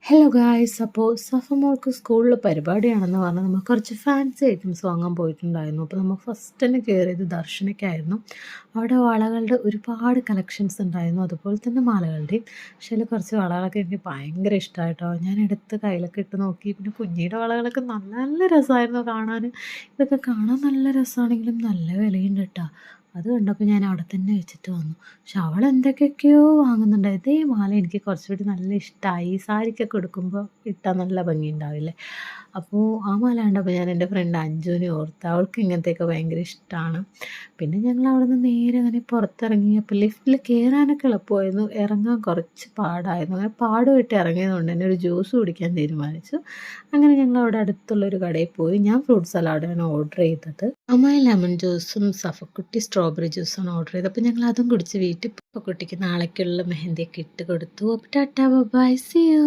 Hello guys, അപ്പോൾ സഫ മോൾക്ക് സ്കൂളിൽ പരിപാടിയാണെന്ന് പറഞ്ഞ് നമ്മൾ കുറച്ച് ഫാൻസി ഐറ്റംസ് വാങ്ങാൻ പോയിട്ടുണ്ടായിരുന്നു. അപ്പോൾ നമ്മൾ ഫസ്റ്റ് തന്നെ കയറിയത് ദർശനയ്ക്കായിരുന്നു. അവിടെ വളകളുടെ ഒരുപാട് കളക്ഷൻസ് ഉണ്ടായിരുന്നു, അതുപോലെ തന്നെ മാലകളുടെയും. പക്ഷേ അതിൽ കുറച്ച് വളകളൊക്കെ എനിക്ക് ഭയങ്കര ഇഷ്ടമായിട്ടോ. ഞാൻ എടുത്ത് കയ്യിലൊക്കെ ഇട്ട് നോക്കി. പിന്നെ കുഞ്ഞിയുടെ വളകളൊക്കെ നല്ല നല്ല രസമായിരുന്നു കാണാൻ. ഇതൊക്കെ കാണാൻ നല്ല രസമാണെങ്കിലും നല്ല വിലയുണ്ട് കേട്ടോ. അത് കണ്ടപ്പോൾ ഞാൻ അവിടെ തന്നെ വെച്ചിട്ട് വന്നു. പക്ഷെ അവൾ എന്തൊക്കെയൊക്കെയോ വാങ്ങുന്നുണ്ട്. ഇതേ മാല എനിക്ക് കുറച്ചുകൂടി നല്ല ഇഷ്ടമായി. സാരിക്കൊക്കെ ഉടുക്കുമ്പോൾ ഇട്ടാൽ നല്ല ഭംഗി ഉണ്ടാവില്ലേ. അപ്പോൾ ആ മാല കണ്ടപ്പോൾ ഞാൻ എൻ്റെ ഫ്രണ്ട് അഞ്ജുവിനെ ഓർത്ത്. അവൾക്ക് ഇങ്ങനത്തെയൊക്കെ ഭയങ്കര ഇഷ്ടമാണ്. പിന്നെ ഞങ്ങൾ അവിടെ നിന്ന് നേരെ അങ്ങനെ പുറത്തിറങ്ങിയപ്പോൾ ലിഫ്റ്റിൽ കയറാനൊക്കെ എളുപ്പമായിരുന്നു, ഇറങ്ങാൻ കുറച്ച് പാടായിരുന്നു. അങ്ങനെ പാടുമായിട്ട് ഇറങ്ങിയതുകൊണ്ട് തന്നെ ഒരു ജ്യൂസ് കുടിക്കാൻ തീരുമാനിച്ചു. അങ്ങനെ ഞങ്ങൾ അവിടെ അടുത്തുള്ളൊരു കടയിൽ പോയി. ഞാൻ ഫ്രൂട്ട് സലാഡാണ് ഓർഡർ ചെയ്തത്. അമ്മായി ലെമൺ ജ്യൂസും സഫക്കുട്ടി സ്ട്രോബെറി ജ്യൂസാണ് ഓർഡർ ചെയ്തത്. അപ്പോൾ ഞങ്ങൾ അതും കുടിച്ച് വീട്ടിൽ കുട്ടിക്ക് നാളേക്കുള്ള മെഹന്തിയൊക്കെ ഇട്ട് കൊടുത്തു. അപ്പോൾ ടാറ്റാ ബൈ, സീ യു.